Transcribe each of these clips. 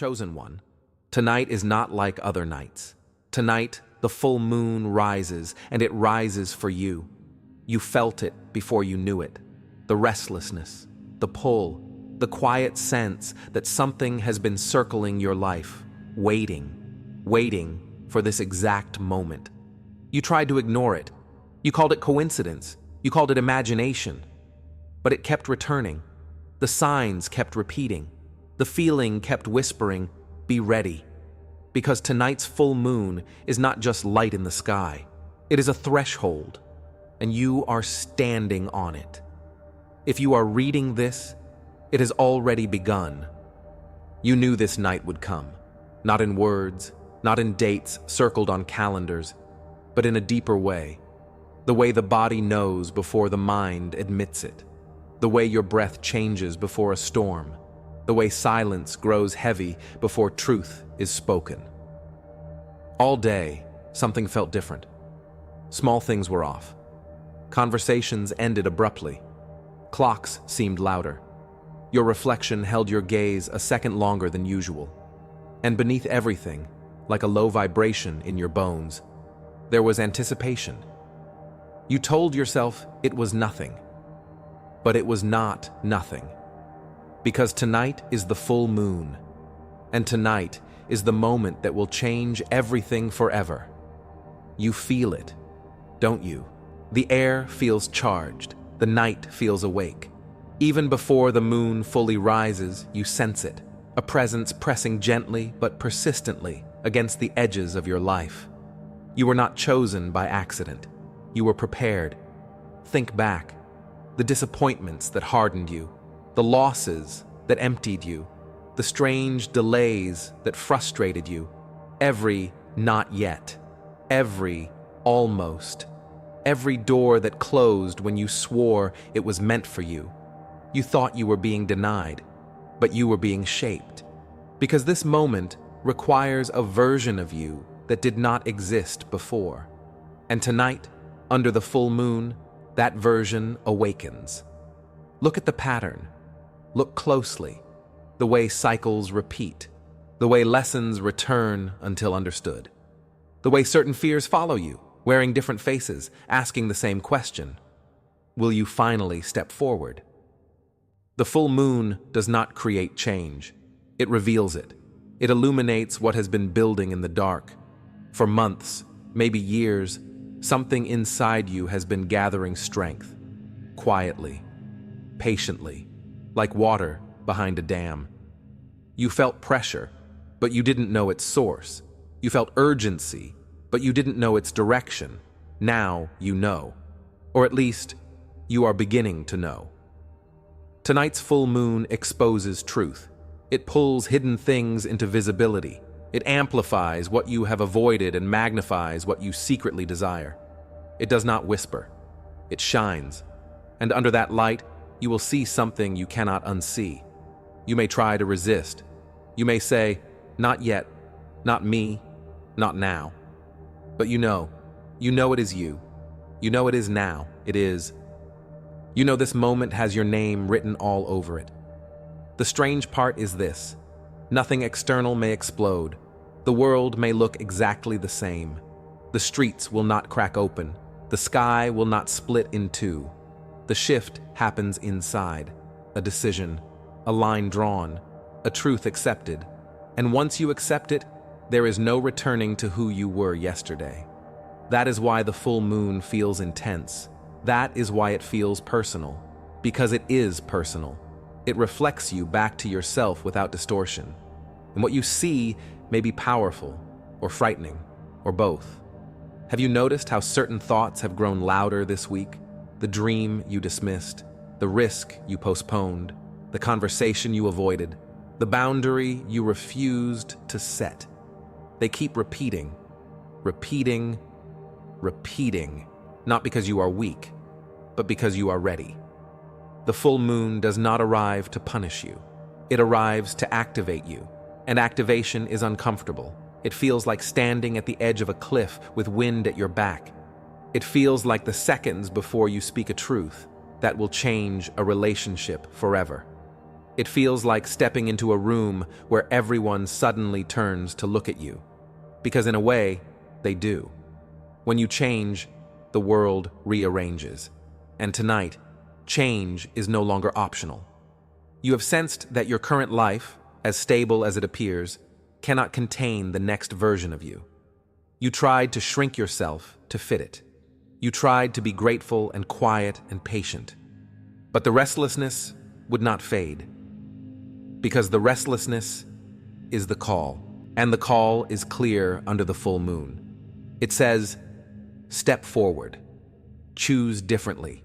Chosen one, tonight is not like other nights. Tonight, the full moon rises, and it rises for you. You felt it before you knew it. The restlessness, the pull, the quiet sense that something has been circling your life, waiting for this exact moment. You tried to ignore it. You called it coincidence. You called it imagination. But it kept returning. The signs kept repeating. The feeling kept whispering, "Be ready." Because tonight's full moon is not just light in the sky. It is a threshold, and you are standing on it. If you are reading this, it has already begun. You knew this night would come, not in words, not in dates circled on calendars, but in a deeper way. The way the body knows before the mind admits it. The way your breath changes before a storm. The way silence grows heavy before truth is spoken. All day, something felt different. Small things were off. Conversations ended abruptly. Clocks seemed louder. Your reflection held your gaze a second longer than usual. And beneath everything, like a low vibration in your bones, there was anticipation. You told yourself it was nothing. But it was not nothing. Because tonight is the full moon. And tonight is the moment that will change everything forever. You feel it, don't you? The air feels charged. The night feels awake. Even before the moon fully rises, you sense it, a presence pressing gently but persistently against the edges of your life. You were not chosen by accident. You were prepared. Think back. The disappointments that hardened you, the losses that emptied you, the strange delays that frustrated you, every not yet, every almost, every door that closed when you swore it was meant for you. You thought you were being denied, but you were being shaped. Because this moment requires a version of you that did not exist before. And tonight, under the full moon, that version awakens. Look at the pattern. Look closely. The way cycles repeat. The way lessons return until understood. The way certain fears follow you, wearing different faces, asking the same question. Will you finally step forward? The full moon does not create change. It reveals it. It illuminates what has been building in the dark. For months, maybe years, something inside you has been gathering strength. Quietly, patiently, like water behind a dam. You felt pressure, but you didn't know its source. You felt urgency, but you didn't know its direction. Now you know. Or at least, you are beginning to know. Tonight's full moon exposes truth. It pulls hidden things into visibility. It amplifies what you have avoided and magnifies what you secretly desire. It does not whisper. It shines. And under that light, you will see something you cannot unsee. You may try to resist. You may say, "Not yet, not me, not now." But you know it is you. You know it is now. It is. You know this moment has your name written all over it. The strange part is this. Nothing external may explode. The world may look exactly the same. The streets will not crack open. The sky will not split in two. The shift happens inside. A decision, a line drawn, a truth accepted. And once you accept it, there is no returning to who you were yesterday. That is why the full moon feels intense. That is why it feels personal. Because it is personal. It reflects you back to yourself without distortion. And what you see may be powerful, or frightening, or both. Have you noticed how certain thoughts have grown louder this week? The dream you dismissed, the risk you postponed, the conversation you avoided, the boundary you refused to set. They keep repeating, not because you are weak, but because you are ready. The full moon does not arrive to punish you. It arrives to activate you. And activation is uncomfortable. It feels like standing at the edge of a cliff with wind at your back. It feels like the seconds before you speak a truth that will change a relationship forever. It feels like stepping into a room where everyone suddenly turns to look at you. Because in a way, they do. When you change, the world rearranges. And tonight, change is no longer optional. You have sensed that your current life, as stable as it appears, cannot contain the next version of you. You tried to shrink yourself to fit it. You tried to be grateful and quiet and patient. But the restlessness would not fade. Because the restlessness is the call, and the call is clear under the full moon. It says, step forward, choose differently,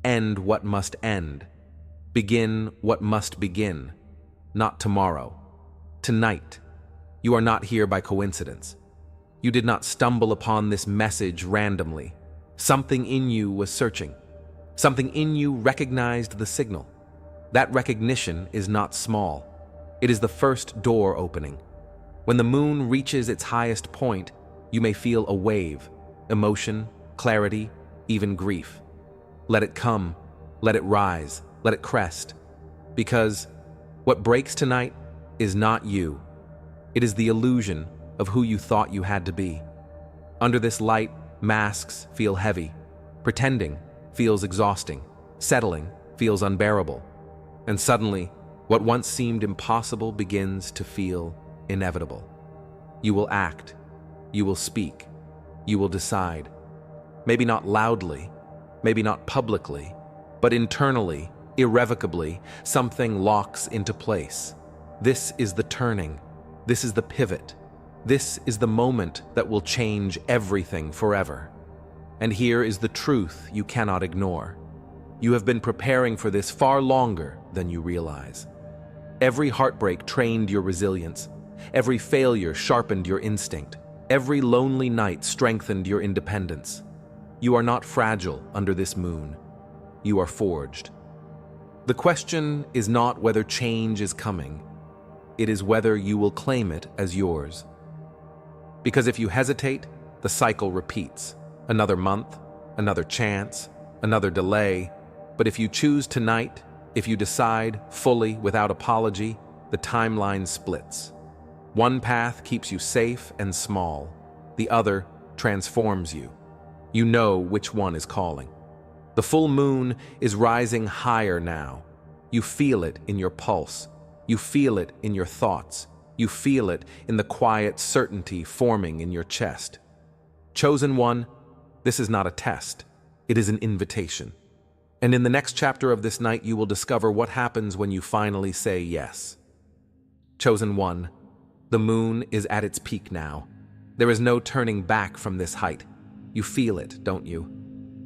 end what must end, begin what must begin, not tomorrow, tonight. You are not here by coincidence. You did not stumble upon this message randomly. Something in you was searching. Something in you recognized the signal. That recognition is not small. It is the first door opening. When the moon reaches its highest point, you may feel a wave, emotion, clarity, even grief. Let it come, let it rise, let it crest. Because what breaks tonight is not you. It is the illusion of who you thought you had to be. Under this light, masks feel heavy. Pretending feels exhausting. Settling feels unbearable. And suddenly, what once seemed impossible begins to feel inevitable. You will act. You will speak. You will decide. Maybe not loudly, maybe not publicly, but internally, irrevocably, something locks into place. This is the turning. This is the pivot. This is the moment that will change everything forever. And here is the truth you cannot ignore. You have been preparing for this far longer than you realize. Every heartbreak trained your resilience. Every failure sharpened your instinct. Every lonely night strengthened your independence. You are not fragile under this moon. You are forged. The question is not whether change is coming. It is whether you will claim it as yours. Because if you hesitate, the cycle repeats. Another month, another chance, another delay. But if you choose tonight, if you decide fully without apology, the timeline splits. One path keeps you safe and small. The other transforms you. You know which one is calling. The full moon is rising higher now. You feel it in your pulse. You feel it in your thoughts. You feel it in the quiet certainty forming in your chest. Chosen one, this is not a test. It is an invitation. And in the next chapter of this night, you will discover what happens when you finally say yes. Chosen one, the moon is at its peak now. There is no turning back from this height. You feel it, don't you?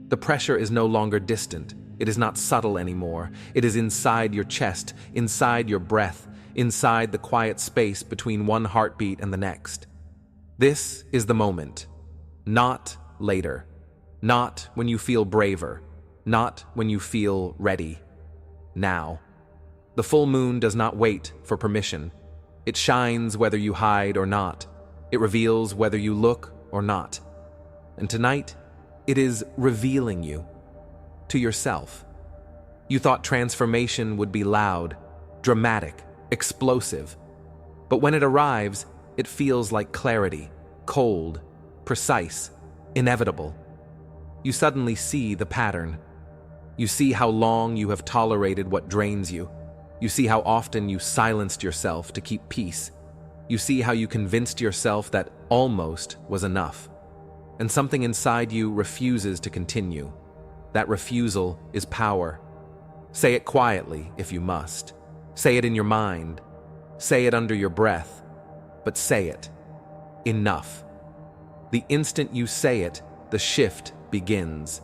The pressure is no longer distant. It is not subtle anymore. It is inside your chest, inside your breath, inside the quiet space between one heartbeat and the next. This is the moment. Not later. Not when you feel braver. Not when you feel ready. Now. The full moon does not wait for permission. It shines whether you hide or not. It reveals whether you look or not. And tonight, it is revealing you to yourself. You thought transformation would be loud, dramatic, explosive. But when it arrives, it feels like clarity, cold, precise, inevitable. You suddenly see the pattern. You see how long you have tolerated what drains you. You see how often you silenced yourself to keep peace. You see how you convinced yourself that almost was enough. And something inside you refuses to continue. That refusal is power. Say it quietly if you must. Say it in your mind. Say it under your breath. But say it. Enough. The instant you say it, the shift begins.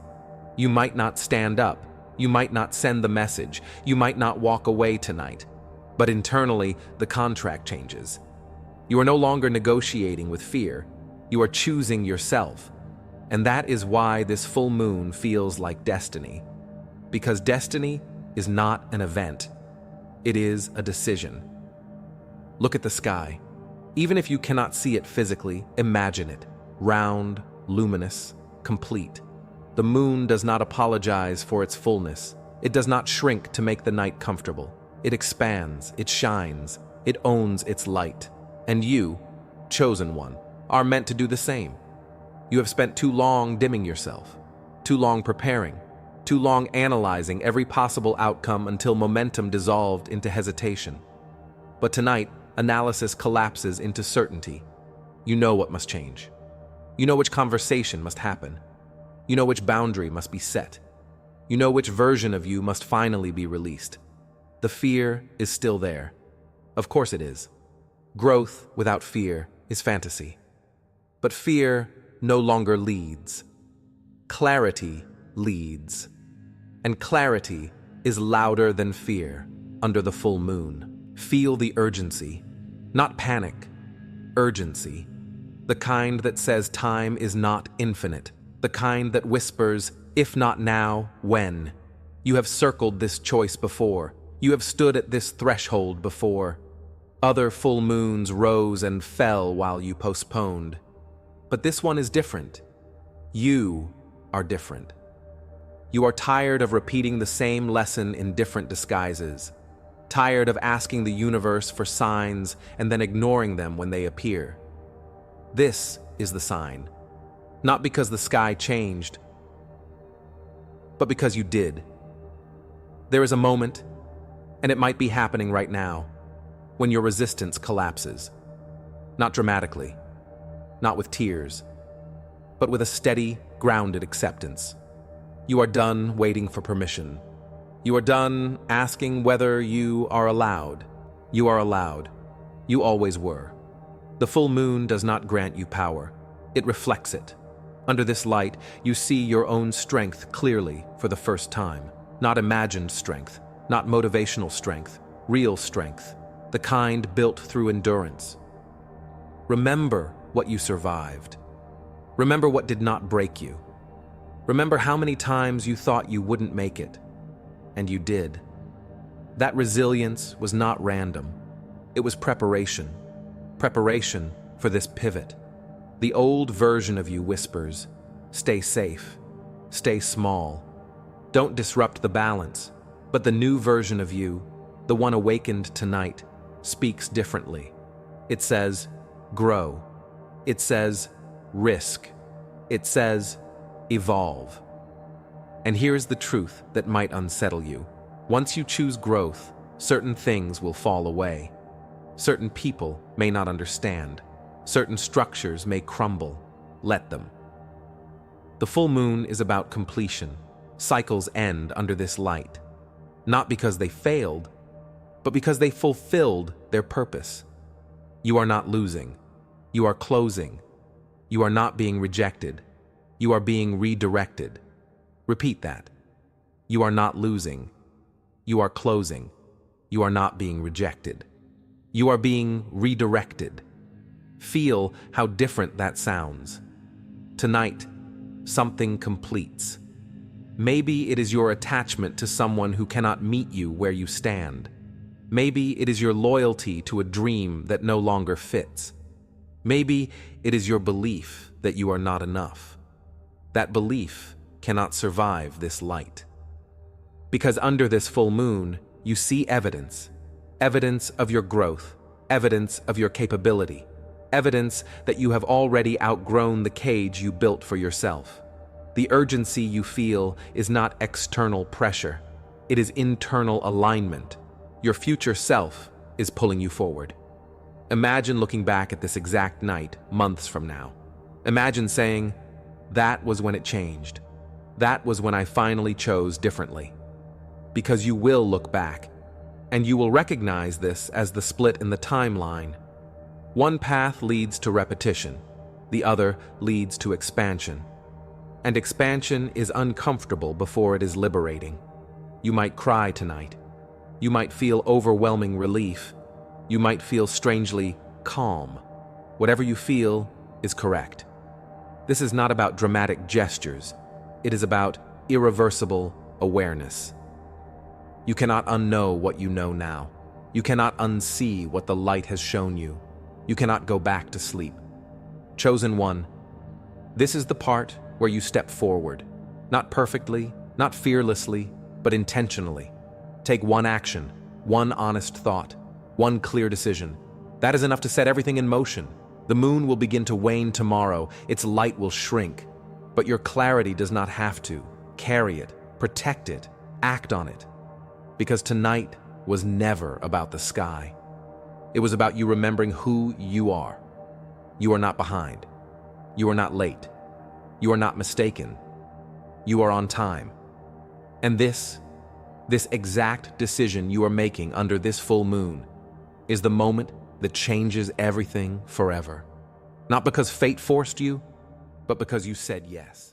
You might not stand up. You might not send the message. You might not walk away tonight. But internally, the contract changes. You are no longer negotiating with fear. You are choosing yourself. And that is why this full moon feels like destiny. Because destiny is not an event. It is a decision. Look at the sky. Even if you cannot see it physically, imagine it. Round, luminous, complete. The moon does not apologize for its fullness. It does not shrink to make the night comfortable. It expands, it shines, it owns its light. And you, chosen one, are meant to do the same. You have spent too long dimming yourself, too long preparing, too long analyzing every possible outcome until momentum dissolved into hesitation. But tonight, analysis collapses into certainty. You know what must change. You know which conversation must happen. You know which boundary must be set. You know which version of you must finally be released. The fear is still there. Of course it is. Growth without fear is fantasy. But fear no longer leads. Clarity leads. And clarity is louder than fear under the full moon. Feel the urgency, not panic, urgency. The kind that says time is not infinite. The kind that whispers, if not now, when? You have circled this choice before. You have stood at this threshold before. Other full moons rose and fell while you postponed. But this one is different. You are different. You are tired of repeating the same lesson in different disguises. Tired of asking the universe for signs and then ignoring them when they appear. This is the sign. Not because the sky changed, but because you did. There is a moment, and it might be happening right now, when your resistance collapses. Not dramatically, not with tears, but with a steady, grounded acceptance. You are done waiting for permission. You are done asking whether you are allowed. You are allowed. You always were. The full moon does not grant you power. It reflects it. Under this light, you see your own strength clearly for the first time. Not imagined strength, not motivational strength, real strength, the kind built through endurance. Remember what you survived. Remember what did not break you. Remember how many times you thought you wouldn't make it, and you did. That resilience was not random. It was preparation. Preparation for this pivot. The old version of you whispers, stay safe, stay small, don't disrupt the balance. But the new version of you, the one awakened tonight, speaks differently. It says, grow. It says, risk. It says, evolve. And here's the truth that might unsettle you. Once you choose growth, certain things will fall away. Certain people may not understand. Certain structures may crumble. Let them. The full moon is about completion. Cycles end under this light. Not because they failed, but because they fulfilled their purpose. You are not losing. You are closing. You are not being rejected. You are being redirected. Repeat that. You are not losing. You are closing. You are not being rejected. You are being redirected. Feel how different that sounds. Tonight, something completes. Maybe it is your attachment to someone who cannot meet you where you stand. Maybe it is your loyalty to a dream that no longer fits. Maybe it is your belief that you are not enough. That belief cannot survive this light. Because under this full moon, you see evidence. Evidence of your growth. Evidence of your capability. Evidence that you have already outgrown the cage you built for yourself. The urgency you feel is not external pressure. It is internal alignment. Your future self is pulling you forward. Imagine looking back at this exact night, months from now. Imagine saying, that was when it changed. That was when I finally chose differently. Because you will look back, and you will recognize this as the split in the timeline. One path leads to repetition. The other leads to expansion. And expansion is uncomfortable before it is liberating. You might cry tonight. You might feel overwhelming relief. You might feel strangely calm. Whatever you feel is correct. This is not about dramatic gestures. It is about irreversible awareness. You cannot unknow what you know now. You cannot unsee what the light has shown you. You cannot go back to sleep. Chosen one, this is the part where you step forward. Not perfectly, not fearlessly, but intentionally. Take one action. One honest thought, one clear decision. That is enough to set everything in motion. The moon will begin to wane tomorrow, its light will shrink. But your clarity does not have to. Carry it, protect it, act on it. Because tonight was never about the sky. It was about you remembering who you are. You are not behind. You are not late. You are not mistaken. You are on time. And this exact decision you are making under this full moon is the moment that changes everything forever. Not because fate forced you, but because you said yes.